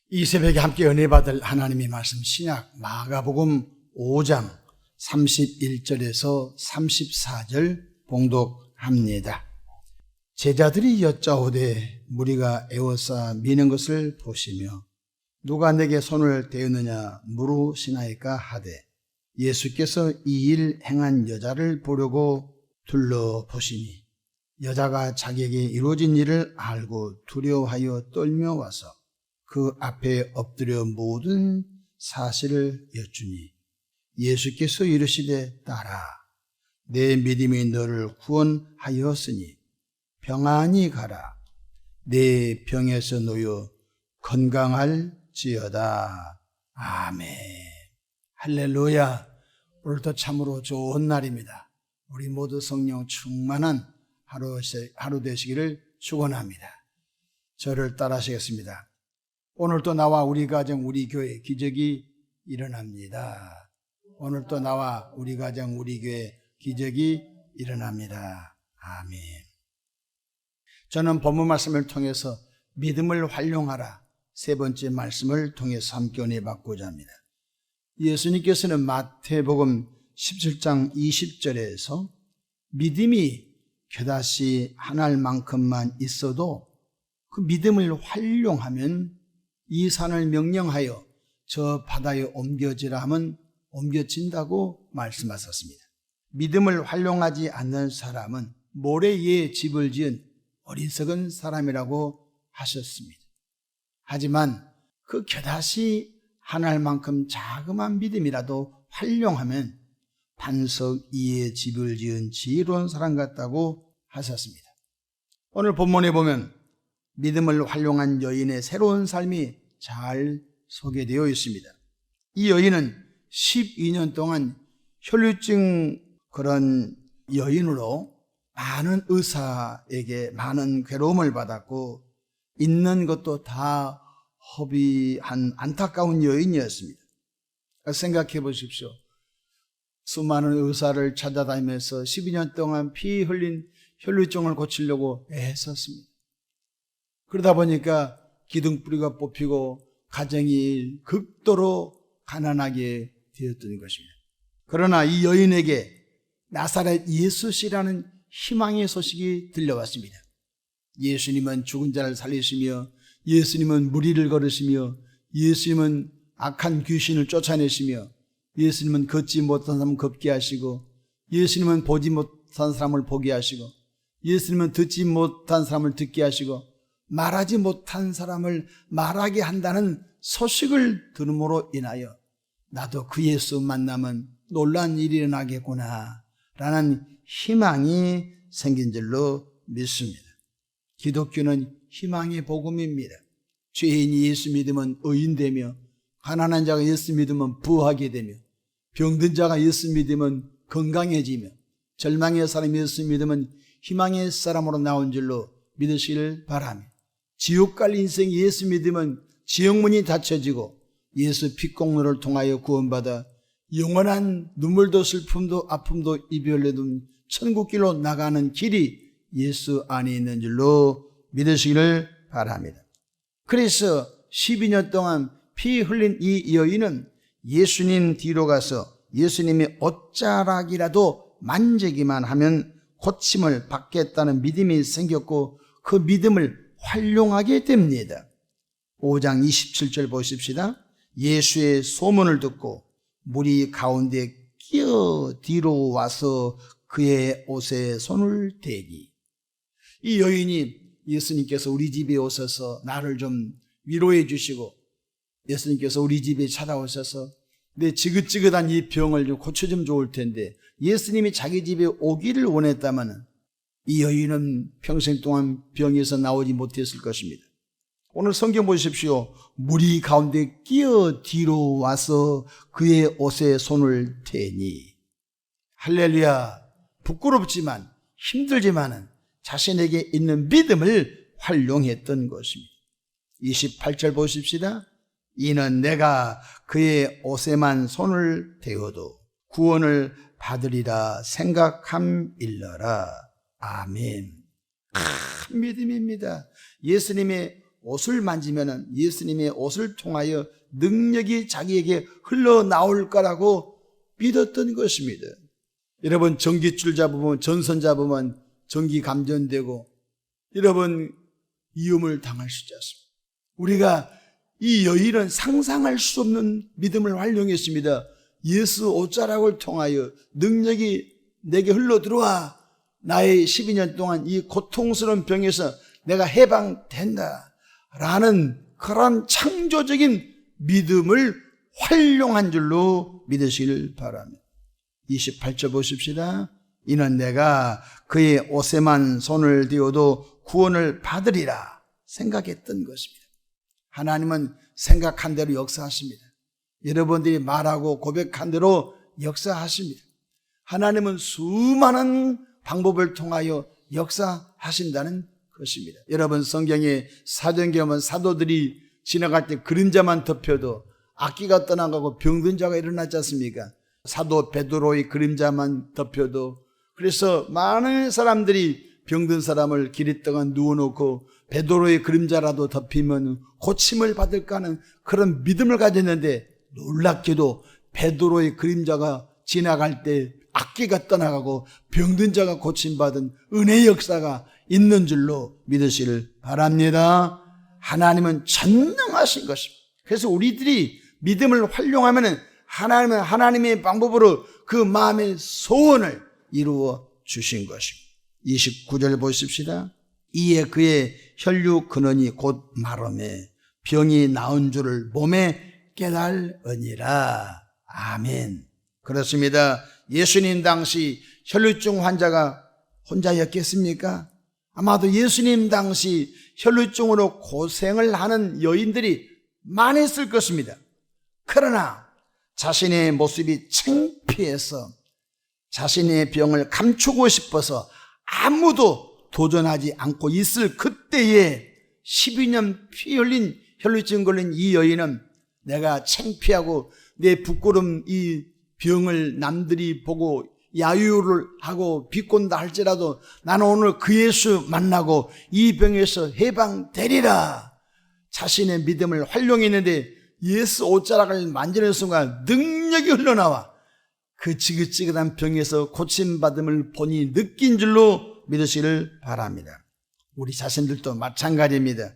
이 새벽에 함께 은혜 받을 하나님의 말씀 신약 마가복음 5장 31절에서 34절 봉독합니다. 제자들이 여짜오되 무리가 에워싸 미는 것을 보시며 누가 내게 손을 대었느냐 물으시나이까 하되 예수께서 이 일 행한 여자를 보려고 둘러보시니 여자가 자기에게 이루어진 일을 알고 두려워하여 떨며 와서 그 앞에 엎드려 모든 사실을 여쭈니 예수께서 이르시되 딸아 내 믿음이 너를 구원하였으니 평안히 가라 내 병에서 놓여 건강할지어다. 아멘. 할렐루야. 오늘도 참으로 좋은 날입니다. 우리 모두 성령 충만한 하루 되시기를 축원합니다. 저를 따라하시겠습니다. 오늘도 나와 우리 가정 우리 교회 기적이 일어납니다. 오늘도 나와 우리 가정 우리 교회 기적이 일어납니다. 아멘. 저는 본문 말씀을 통해서 믿음을 활용하라 세 번째 말씀을 통해서 함께 은혜 받고자 합니다. 예수님께서는 마태복음 17장 20절에서 믿음이 겨다시 하나일 만큼만 있어도 그 믿음을 활용하면 이 산을 명령하여 저 바다에 옮겨지라 하면 옮겨진다고 말씀하셨습니다. 믿음을 활용하지 않는 사람은 모래 위에 집을 지은 어리석은 사람이라고 하셨습니다. 하지만 그 겨다시 하나일만큼 자그마한 믿음이라도 활용하면 반석 위에 집을 지은 지혜로운 사람 같다고 하셨습니다. 오늘 본문에 보면 믿음을 활용한 여인의 새로운 삶이 잘 소개되어 있습니다. 이 여인은 12년 동안 혈류증 그런 여인으로 많은 의사에게 많은 괴로움을 받았고 있는 것도 다 허비한 안타까운 여인이었습니다. 생각해 보십시오. 수많은 의사를 찾아다니면서 12년 동안 피 흘린 혈류증을 고치려고 애썼습니다. 그러다 보니까 기둥뿌리가 뽑히고 가정이 극도로 가난하게 되었던 것입니다. 그러나 이 여인에게 나사렛 예수시라는 희망의 소식이 들려왔습니다. 예수님은 죽은 자를 살리시며 예수님은 무리를 걸으시며 예수님은 악한 귀신을 쫓아내시며 예수님은 걷지 못한 사람을 걷게 하시고 예수님은 보지 못한 사람을 보게 하시고 예수님은 듣지 못한 사람을 듣게 하시고 말하지 못한 사람을 말하게 한다는 소식을 들음으로 인하여 나도 그 예수 만나면 놀란 일이 일어나겠구나 라는 희망이 생긴 줄로 믿습니다. 기독교는 희망의 복음입니다. 죄인이 예수 믿으면 의인되며 가난한 자가 예수 믿으면 부하게 되며 병든 자가 예수 믿으면 건강해지며 절망의 사람이 예수 믿으면 희망의 사람으로 나온 줄로 믿으시길 바랍니다. 지옥 갈 인생 예수 믿으면 지옥문이 닫혀지고 예수 핏공로를 통하여 구원받아 영원한 눈물도 슬픔도 아픔도 이별도 천국길로 나가는 길이 예수 안에 있는 줄로 믿으시기를 바랍니다. 그래서 12년 동안 피 흘린 이 여인은 예수님 뒤로 가서 예수님의 옷자락이라도 만지기만 하면 고침을 받겠다는 믿음이 생겼고 그 믿음을 활용하게 됩니다. 5장 27절 보십시다. 예수의 소문을 듣고 무리 가운데 끼어 뒤로 와서 그의 옷에 손을 대니 이 여인이 예수님께서 우리 집에 오셔서 나를 좀 위로해 주시고 예수님께서 우리 집에 찾아오셔서 내 지긋지긋한 이 병을 좀 고쳐주면 좋을 텐데 예수님이 자기 집에 오기를 원했다면 이 여인은 평생 동안 병에서 나오지 못했을 것입니다. 오늘 성경 보십시오. 무리 가운데 끼어 뒤로 와서 그의 옷에 손을 대니 할렐루야. 부끄럽지만 힘들지만은 자신에게 있는 믿음을 활용했던 것입니다. 28절 보십시다. 이는 내가 그의 옷에만 손을 대어도 구원을 받으리라 생각함일러라. 아멘. 큰 믿음입니다. 예수님의 옷을 만지면 예수님의 옷을 통하여 능력이 자기에게 흘러나올 거라고 믿었던 것입니다. 여러분, 전깃줄 잡으면, 전선 잡으면 전기 감전되고 여러분 위험을 당할 수 있지 않습니까? 우리가 이 여인은 상상할 수 없는 믿음을 활용했습니다. 예수 옷자락을 통하여 능력이 내게 흘러 들어와 나의 12년 동안 이 고통스러운 병에서 내가 해방된다 라는 그런 창조적인 믿음을 활용한 줄로 믿으시길 바랍니다. 28절 보십시다. 이는 내가 그의 옷에만 손을 대어도 구원을 받으리라 생각했던 것입니다. 하나님은 생각한 대로 역사하십니다. 여러분들이 말하고 고백한 대로 역사하십니다. 하나님은 수많은 방법을 통하여 역사하신다는 것입니다. 여러분, 성경에 사도행전에 보면 사도들이 지나갈 때 그림자만 덮여도 악기가 떠나가고 병든 자가 일어났지 않습니까? 사도 베드로의 그림자만 덮여도, 그래서 많은 사람들이 병든 사람을 길이 떠가 누워놓고 베드로의 그림자라도 덮이면 고침을 받을까 하는 그런 믿음을 가졌는데, 놀랍게도 베드로의 그림자가 지나갈 때 악기가 떠나가고 병든 자가 고침받은 은혜의 역사가 있는 줄로 믿으시길 바랍니다. 하나님은 전능하신 것입니다. 그래서 우리들이 믿음을 활용하면 하나님은 하나님의 방법으로 그 마음의 소원을 이루어 주신 것입니다. 29절 보십시다. 이에 그의 혈류 근원이 곧 마름에 병이 나은 줄을 몸에 깨달으니라. 아멘. 그렇습니다. 예수님 당시 혈류증 환자가 혼자였겠습니까? 아마도 예수님 당시 혈류증으로 고생을 하는 여인들이 많았을 것입니다. 그러나 자신의 모습이 창피해서 자신의 병을 감추고 싶어서 아무도 도전하지 않고 있을 그때에 12년 피 흘린 혈류증 걸린 이 여인은 내가 창피하고 내 부끄러움 이 병을 남들이 보고 야유를 하고 비꼰다 할지라도 나는 오늘 그 예수 만나고 이 병에서 해방되리라 자신의 믿음을 활용했는데, 예수 옷자락을 만지는 순간 능력이 흘러나와 그 지긋지긋한 병에서 고침받음을 본인이 느낀 줄로 믿으시기를 바랍니다. 우리 자신들도 마찬가지입니다.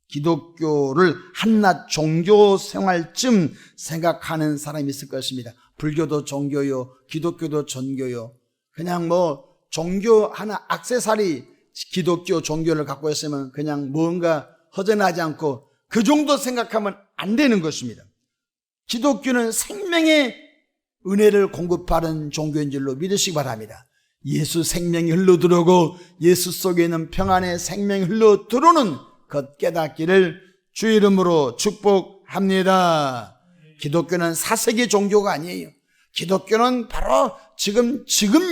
기독교를 한낱 종교 생활쯤 생각하는 사람이 있을 것입니다. 불교도 종교요, 기독교도 종교요. 그냥 종교 하나 액세서리 기독교 종교를 갖고 있으면 그냥 뭔가 허전하지 않고 그 정도 생각하면 안 되는 것입니다. 기독교는 생명의 은혜를 공급하는 종교인 줄로 믿으시기 바랍니다. 예수 생명이 흘러들어오고 예수 속에 있는 평안의 생명이 흘러들어오는 것 깨닫기를 주 이름으로 축복합니다. 기독교는 사색의 종교가 아니에요. 기독교는 바로 지금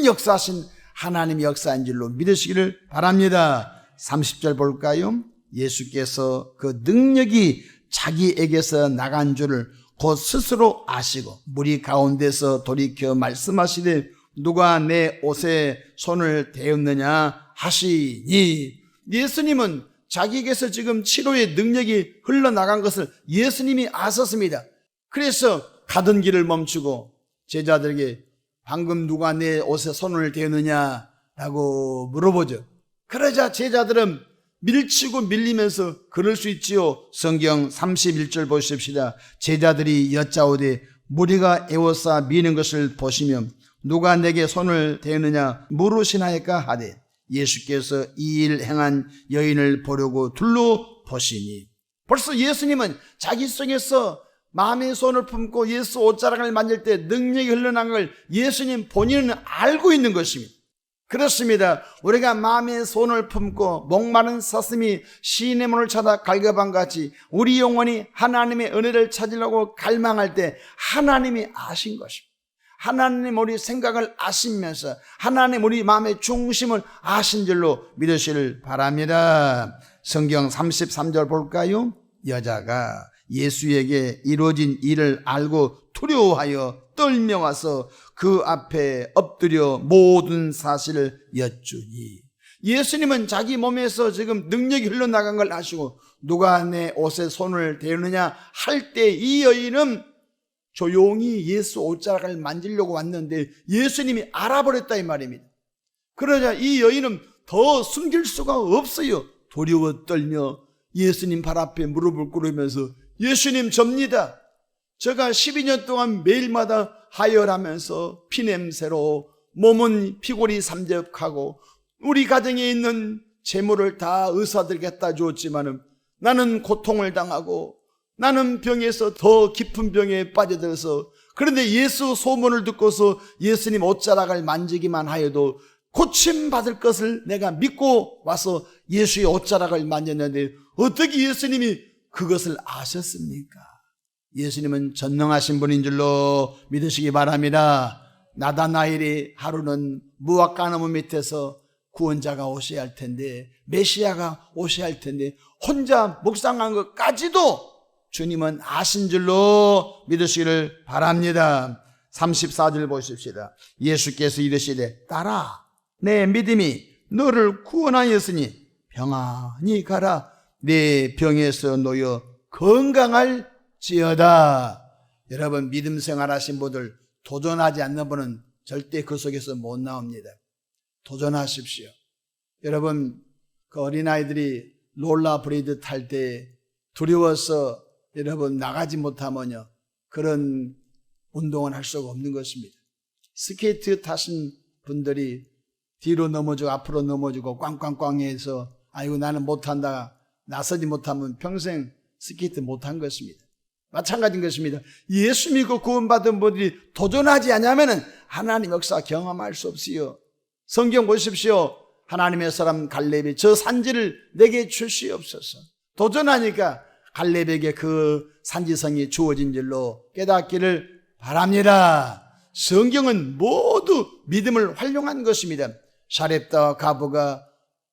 역사하신 하나님의 역사인 줄로 믿으시기를 바랍니다. 30절 볼까요? 예수께서 그 능력이 자기에게서 나간 줄을 곧 스스로 아시고 무리 가운데서 돌이켜 말씀하시되 누가 내 옷에 손을 대었느냐 하시니, 예수님은 자기에게서 지금 치료의 능력이 흘러나간 것을 예수님이 아셨습니다. 그래서 가던 길을 멈추고 제자들에게 방금 누가 내 옷에 손을 대었느냐라고 물어보죠. 그러자 제자들은 밀치고 밀리면서 그럴 수 있지요. 성경 31절 보십시다. 제자들이 여짜오되 무리가 애워싸 미는 것을 보시면 누가 내게 손을 대느냐 물으시나이까 하되, 예수께서 이 일 행한 여인을 보려고 둘러보시니, 벌써 예수님은 자기 속에서 마음의 손을 품고 예수 옷자락을 만질 때 능력이 흘러난 걸 예수님 본인은 알고 있는 것입니다. 그렇습니다. 우리가 마음의 손을 품고 목마른 사슴이 시인의 문을 찾아 갈급한같이 우리 영혼이 하나님의 은혜를 찾으려고 갈망할 때 하나님이 아신 것입니다. 하나님 우리 생각을 아시면서 하나님 우리 마음의 중심을 아신 줄로 믿으시길 바랍니다. 성경 33절 볼까요? 여자가 예수에게 이루어진 일을 알고 두려워하여 떨며 와서 그 앞에 엎드려 모든 사실을 여쭈니, 예수님은 자기 몸에서 지금 능력이 흘러나간 걸 아시고 누가 내 옷에 손을 대느냐 할 때 이 여인은 조용히 예수 옷자락을 만지려고 왔는데 예수님이 알아버렸다 이 말입니다. 그러자 이 여인은 더 숨길 수가 없어요. 두려워 떨며 예수님 발 앞에 무릎을 꿇으면서 예수님 접니다. 제가 12년 동안 매일마다 하혈하면서 피냄새로 몸은 피골이 삼적하고 우리 가정에 있는 재물을 다 의사들에게 갖다 주었지만 나는 고통을 당하고 나는 병에서 더 깊은 병에 빠져들어서 그런데 예수 소문을 듣고서 예수님 옷자락을 만지기만 하여도 고침받을 것을 내가 믿고 와서 예수의 옷자락을 만졌는데 어떻게 예수님이 그것을 아셨습니까? 예수님은 전능하신 분인 줄로 믿으시기 바랍니다. 나다나엘이 하루는 무화 가나무 밑에서 구원자가 오셔야 할 텐데 메시아가 오셔야 할 텐데 혼자 묵상한 것까지도 주님은 아신 줄로 믿으시기를 바랍니다. 34절 보십시다. 예수께서 이르시되 딸아 내 믿음이 너를 구원하였으니 평안히 가라. 내 병에서 놓여 건강할지어다. 여러분 믿음 생활하신 분들 도전하지 않는 분은 절대 그 속에서 못 나옵니다. 도전하십시오. 여러분 그 어린아이들이 롤러브레이드 탈 때 두려워서 여러분 나가지 못하면요 그런 운동을 할 수가 없는 것입니다. 스케이트 타신 분들이 뒤로 넘어지고 앞으로 넘어지고 꽝꽝꽝해서 아이고 나는 못한다 나서지 못하면 평생 스케이트 못한 것입니다. 마찬가지인 것입니다. 예수 믿고 구원받은 분들이 도전하지 않으면 하나님 역사 경험할 수 없어요. 성경 보십시오. 하나님의 사람 갈렙이 저 산지를 내게 주시옵소서. 도전하니까 갈렙에게 그 산지성이 주어진 줄로 깨닫기를 바랍니다. 성경은 모두 믿음을 활용한 것입니다. 샤렙다 가부가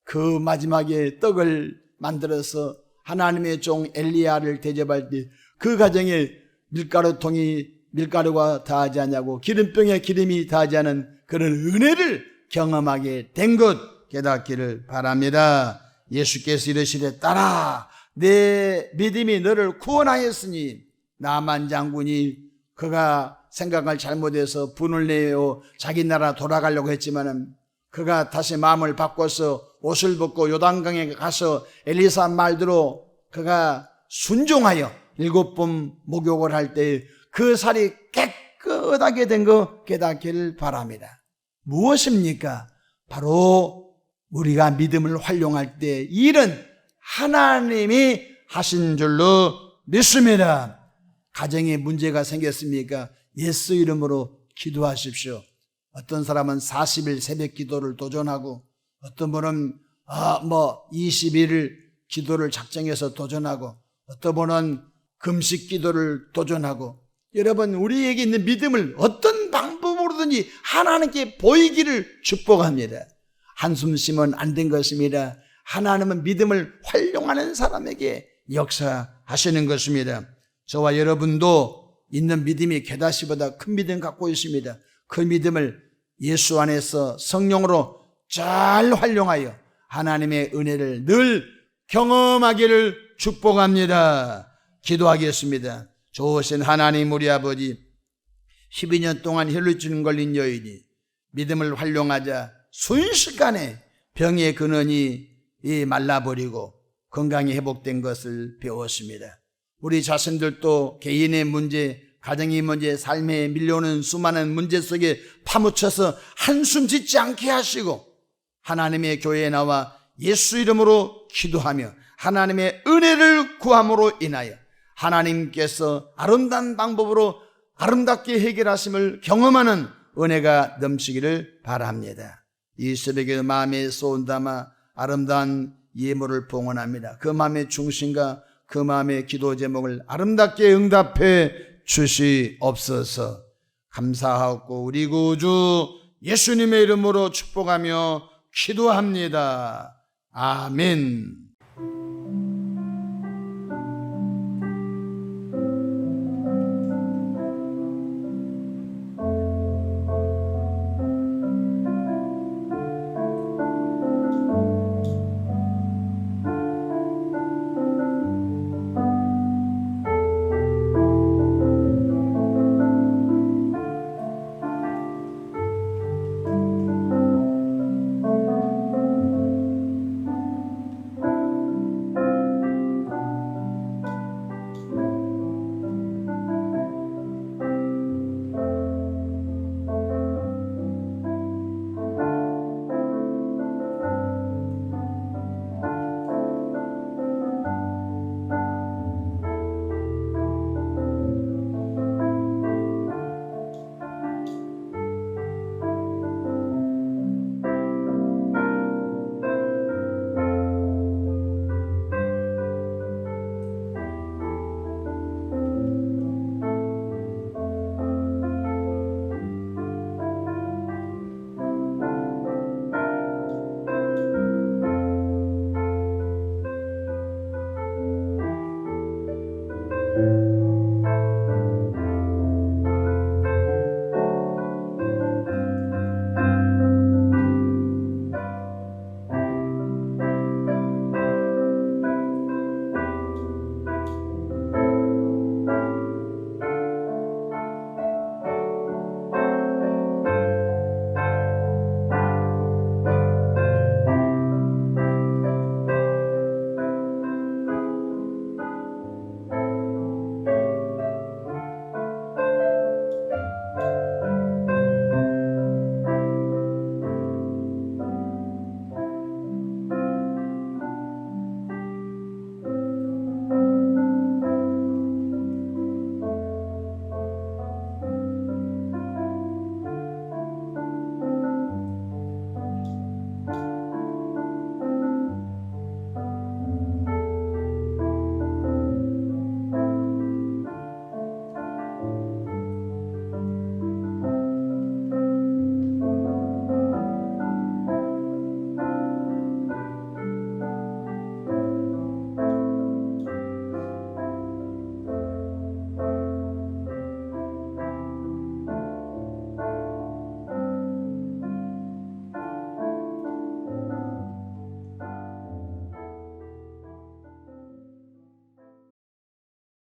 그 마지막에 떡을 만들어서 하나님의 종 엘리야를 대접할 때 그 가정에 밀가루통이 밀가루가 다하지 않냐고 기름병에 기름이 다하지 않은 그런 은혜를 경험하게 된 것 깨닫기를 바랍니다. 예수께서 이르시되 딸아 내 믿음이 너를 구원하였으니 나만 장군이 그가 생각을 잘못해서 분을 내어 자기 나라 돌아가려고 했지만은 그가 다시 마음을 바꿔서 옷을 벗고 요단강에 가서 엘리사 말대로 그가 순종하여 7번 목욕을 할 때 그 살이 깨끗하게 된 거 깨닫기를 바랍니다. 무엇입니까? 바로 우리가 믿음을 활용할 때 일은 하나님이 하신 줄로 믿습니다. 가정에 문제가 생겼습니까? 예수 이름으로 기도하십시오. 어떤 사람은 40일 새벽 기도를 도전하고 어떤 분은 21일 기도를 작정해서 도전하고 어떤 분은 금식 기도를 도전하고 여러분 우리에게 있는 믿음을 어떤 방법으로든지 하나님께 보이기를 축복합니다. 한숨 쉬면 안 된 것입니다. 하나님은 믿음을 활용하는 사람에게 역사하시는 것입니다. 저와 여러분도 있는 믿음이 게다시보다 큰 믿음 갖고 있습니다. 그 믿음을 예수 안에서 성령으로 잘 활용하여 하나님의 은혜를 늘 경험하기를 축복합니다. 기도하겠습니다. 좋으신 하나님 우리 아버지 12년 동안 혈루증 걸린 여인이 믿음을 활용하자 순식간에 병의 근원이 말라버리고 건강이 회복된 것을 배웠습니다. 우리 자신들도 개인의 문제, 가정의 문제, 삶에 밀려오는 수많은 문제 속에 파묻혀서 한숨 짓지 않게 하시고 하나님의 교회에 나와 예수 이름으로 기도하며 하나님의 은혜를 구함으로 인하여 하나님께서 아름다운 방법으로 아름답게 해결하심을 경험하는 은혜가 넘치기를 바랍니다. 이 새벽에 마음에 소원 담아 아름다운 예물을 봉헌합니다. 그 마음의 중심과 그 마음의 기도 제목을 아름답게 응답해 주시옵소서. 감사하고 우리 구주 예수님의 이름으로 축복하며 기도합니다. 아멘.